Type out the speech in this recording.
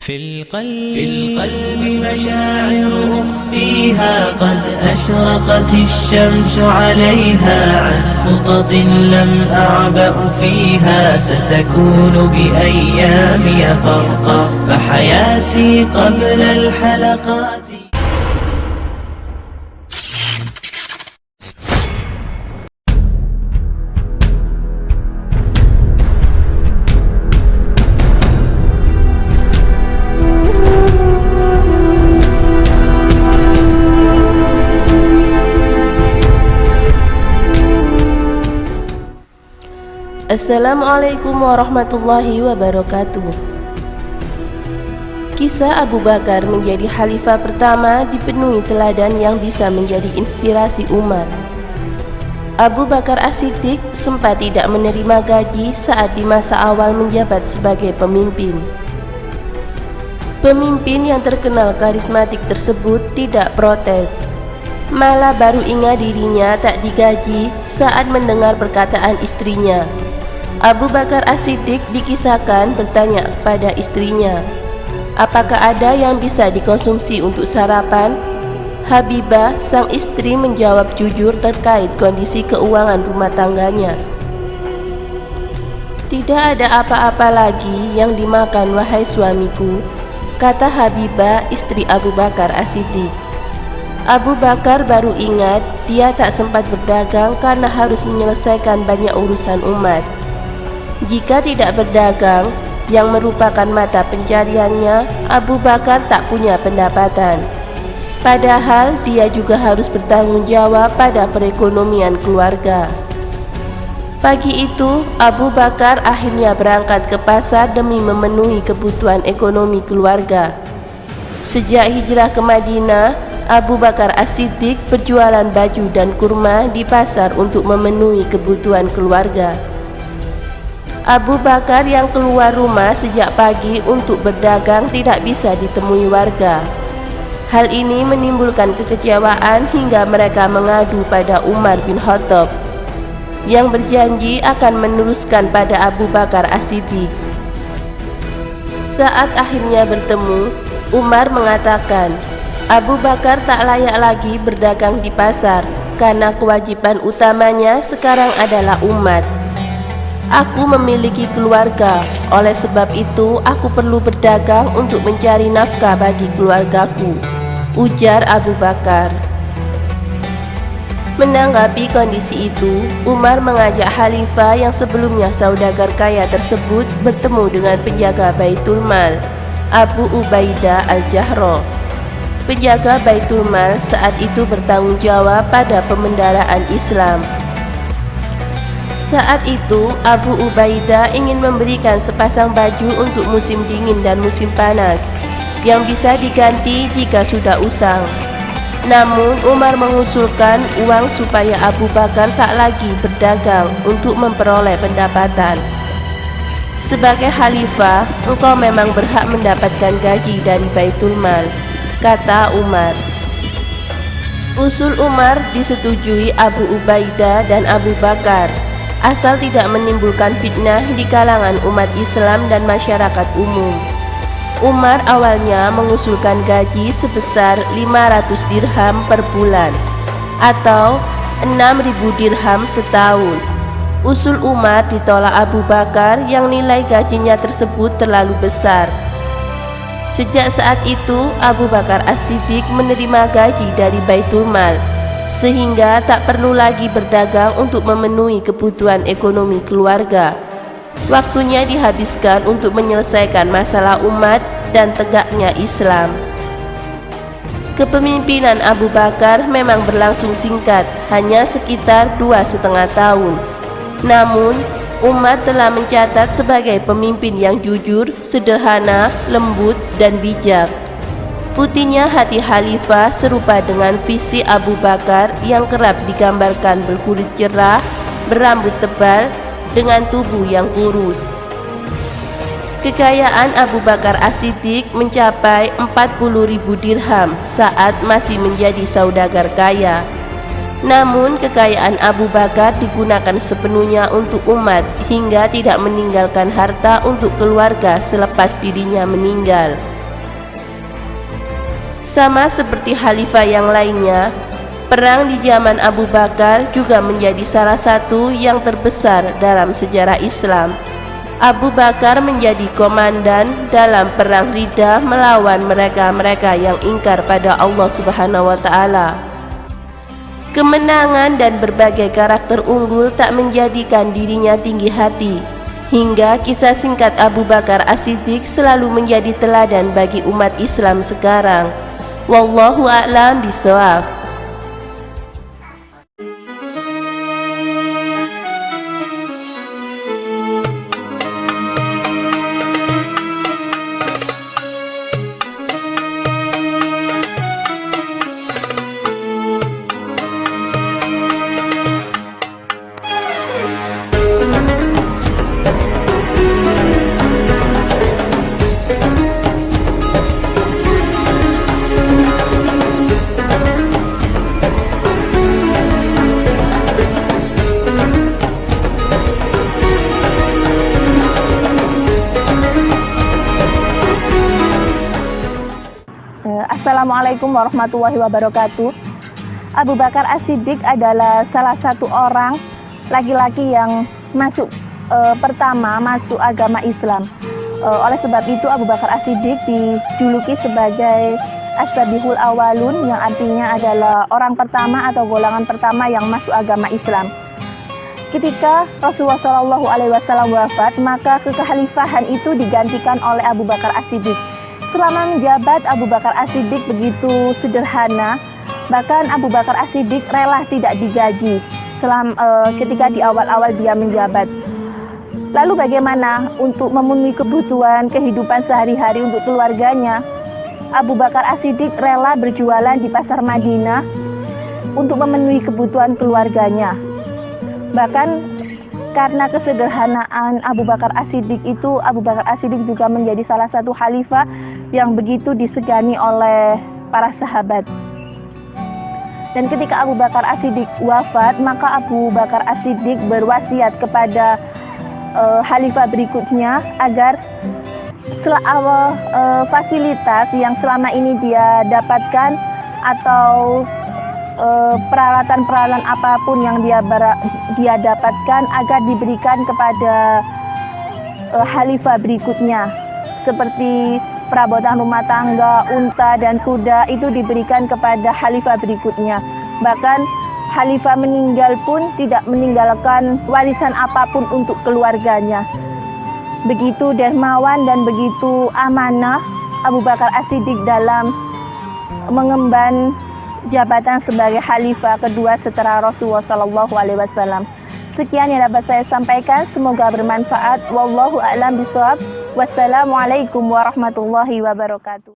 في القلب مشاعر أخفيها قد أشرقت الشمس عليها عن خطط لم أعبأ فيها ستكون بأيامي فرقا فحياتي قبل الحلقات. Assalamualaikum warahmatullahi wabarakatuh. Kisah Abu Bakar menjadi khalifah pertama dipenuhi teladan yang bisa menjadi inspirasi umat. Abu Bakar As-Siddiq sempat tidak menerima gaji saat di masa awal menjabat sebagai pemimpin. Pemimpin yang terkenal karismatik tersebut tidak protes, malah baru ingat dirinya tak digaji saat mendengar perkataan istrinya. Abu Bakar As-Siddiq dikisahkan bertanya kepada istrinya, "Apakah ada yang bisa dikonsumsi untuk sarapan?" Habibah, sang istri, menjawab jujur terkait kondisi keuangan rumah tangganya. "Tidak ada apa-apa lagi yang dimakan, wahai suamiku," kata Habibah, istri Abu Bakar As-Siddiq. Abu Bakar baru ingat dia tak sempat berdagang karena harus menyelesaikan banyak urusan umat. Jika tidak berdagang, yang merupakan mata pencariannya, Abu Bakar tak punya pendapatan. Padahal dia juga harus bertanggung jawab pada perekonomian keluarga. Pagi itu, Abu Bakar akhirnya berangkat ke pasar demi memenuhi kebutuhan ekonomi keluarga. Sejak hijrah ke Madinah, Abu Bakar As-Siddiq berjualan baju dan kurma di pasar untuk memenuhi kebutuhan keluarga. Abu Bakar yang keluar rumah sejak pagi untuk berdagang tidak bisa ditemui warga. Hal ini menimbulkan kekecewaan hingga mereka mengadu pada Umar bin Khattab yang berjanji akan meneruskan pada Abu Bakar As-Siddiq. Saat akhirnya bertemu, Umar mengatakan, Abu Bakar tak layak lagi berdagang di pasar karena kewajiban utamanya sekarang adalah umat. Aku memiliki keluarga, oleh sebab itu aku perlu berdagang untuk mencari nafkah bagi keluargaku, ujar Abu Bakar. Menanggapi kondisi itu, Umar mengajak khalifah yang sebelumnya saudagar kaya tersebut bertemu dengan penjaga Baitul Mal, Abu Ubaidah Al-Jarrah. Penjaga Baitul Mal saat itu bertanggung jawab pada pemendaraan Islam. Saat itu, Abu Ubaidah ingin memberikan sepasang baju untuk musim dingin dan musim panas, yang bisa diganti jika sudah usang. Namun, Umar mengusulkan uang supaya Abu Bakar tak lagi berdagang untuk memperoleh pendapatan. Sebagai khalifah, engkau memang berhak mendapatkan gaji dari Baitul Mal, kata Umar. Usul Umar disetujui Abu Ubaidah dan Abu Bakar, asal tidak menimbulkan fitnah di kalangan umat Islam dan masyarakat umum. Umar awalnya mengusulkan gaji sebesar 500 dirham per bulan atau 6.000 dirham setahun. Usul Umar ditolak Abu Bakar yang nilai gajinya tersebut terlalu besar. Sejak saat itu, Abu Bakar As-Siddiq menerima gaji dari Baitul Mal, sehingga tak perlu lagi berdagang untuk memenuhi kebutuhan ekonomi keluarga. Waktunya dihabiskan untuk menyelesaikan masalah umat dan tegaknya Islam. Kepemimpinan Abu Bakar memang berlangsung singkat, hanya sekitar 2,5 tahun. Namun, umat telah mencatat sebagai pemimpin yang jujur, sederhana, lembut, dan bijak. Putihnya hati khalifah serupa dengan visi Abu Bakar yang kerap digambarkan berkulit cerah, berambut tebal, dengan tubuh yang kurus. Kekayaan Abu Bakar As-Siddiq mencapai 40.000 dirham saat masih menjadi saudagar kaya. Namun kekayaan Abu Bakar digunakan sepenuhnya untuk umat hingga tidak meninggalkan harta untuk keluarga selepas dirinya meninggal. Sama seperti khalifah yang lainnya, perang di zaman Abu Bakar juga menjadi salah satu yang terbesar dalam sejarah Islam. Abu Bakar menjadi komandan dalam perang Riddah melawan mereka-mereka yang ingkar pada Allah Subhanahu wa taala. Kemenangan dan berbagai karakter unggul tak menjadikan dirinya tinggi hati, hingga kisah singkat Abu Bakar As-Siddiq selalu menjadi teladan bagi umat Islam sekarang. Wallahu a'lam bishawab. Assalamualaikum warahmatullahi wabarakatuh. Abu Bakar As-Siddiq adalah salah satu orang laki-laki yang pertama masuk agama Islam. Oleh sebab itu Abu Bakar As-Siddiq dijuluki sebagai As-Sabiqul Awwalun, yang artinya adalah orang pertama atau golongan pertama yang masuk agama Islam. Ketika Rasulullah SAW wafat, maka kekhalifahan itu digantikan oleh Abu Bakar As-Siddiq. Selama menjabat, Abu Bakar As-Siddiq begitu sederhana, bahkan Abu Bakar As-Siddiq rela tidak digaji ketika di awal-awal dia menjabat. Lalu bagaimana untuk memenuhi kebutuhan kehidupan sehari-hari untuk keluarganya? Abu Bakar As-Siddiq rela berjualan di pasar Madinah untuk memenuhi kebutuhan keluarganya. Bahkan karena kesederhanaan Abu Bakar As-Siddiq itu, Abu Bakar As-Siddiq juga menjadi salah satu khalifah yang begitu disegani oleh para sahabat. Dan ketika Abu Bakar As-Siddiq wafat, maka Abu Bakar As-Siddiq berwasiat kepada khalifah berikutnya agar fasilitas yang selama ini dia dapatkan atau peralatan-peralatan apapun yang dia dapatkan agar diberikan kepada khalifah berikutnya, seperti perabotan rumah tangga, unta dan kuda itu diberikan kepada khalifah berikutnya. Bahkan khalifah meninggal pun tidak meninggalkan warisan apapun untuk keluarganya. Begitu dermawan dan begitu amanah Abu Bakar As-Siddiq dalam mengemban jabatan sebagai khalifah kedua setelah Rasulullah SAW. Sekian yang dapat saya sampaikan, semoga bermanfaat. Wallahu a'lam bishawab. Wassalamualaikum warahmatullahi wabarakatuh.